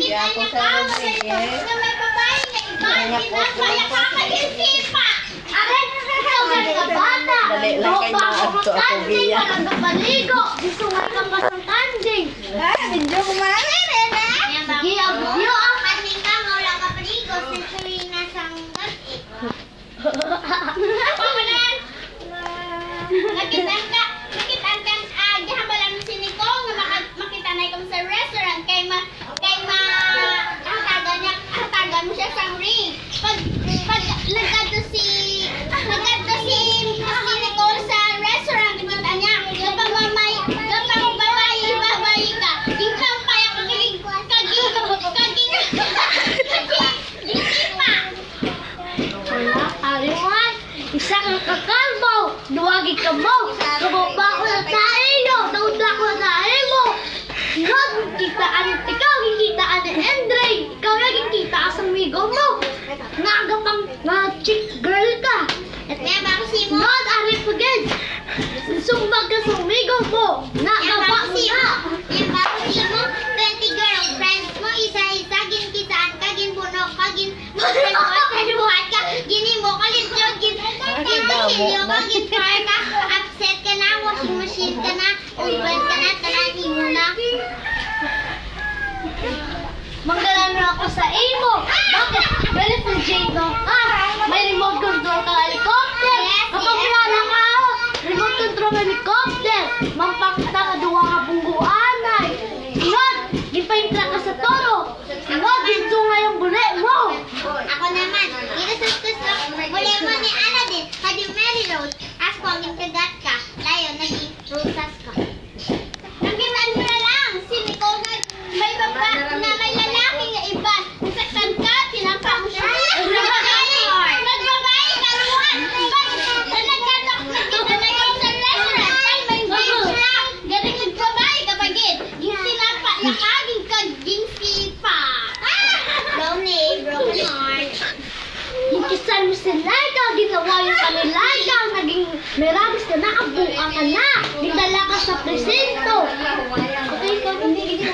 Kaya ako sa Rodriguez. May babae na iba. Pinapaya ka mag-isipa. Aray, ikaw ka bata. Dali lang kayo na ato ako giya. Walang kapaligo. Gusto nga kang basang kanjing. Medyo kumari rin eh. Sige, abyo ang kanjing ka. Walang kapaligo. Siyempre nasang gasit. Pamanan. Nakitan ka. Gihambalan mo si Nicole nga makita na ikaw sa restaurant kay hatagan mo siya sa ring. Pag nagkadto si Nicole sa restaurant, kita niya, kapag babayi ka, ikaw kaya isipa. Wala, aliwan. Isa kang kakalbo, duwagi ka mo, kababa ko na tayo, naunda ko na tayo mo. Not, kitaan, ikaw, kikitaan ni Andre, ikaw laging kita sa amigo mo. Nagapang chick girl ka. At nga ba si mo? Not, arip again. Sumbag ka sa amigo mo. Nagapa si mo. Yan ba si mo? 20 girlfriends mo, isa-isa, ginkitaan ka, ginbuno ka, ginbuhat ka, ginimo ka, litjod, gintusilyo ka, ginfire ka, upset ka na, washing machine ka na, uban ka na, talani mo na. Manggalan na ako sa imo. Bakit? Galit na Jade no? May remote control ka helicopter. Kapag wala ka ako, remote control helicopter. Mampakita ka duwa ka bungguanay. Not, gipahintra ka sa toro. Not, ginso nga yung bule mo. Ako naman, ginasusus ko, bule mo ni Ana din. Kadi Mary Rose, ask ko ang kagat ka. Layo, naging rosas ka. Nagitan mo na lang, si Nicole may baba na may lalaki nga iba. Nasaktan ka, tinampa mo siya. Nagbabae ka naman. Nagkatak na kita na yung sa restaurant. Ay, may bitch lang. Galing nagbabae ka pagid. Yung sinapa na kaging kaging sipa. Lonely, broken heart. Yung kisal mo sa Laika, ginawa yung kanila. Naging merabis ka na, kabuka ka na. Didala ka sa presinto. Okay, ikaw hindi.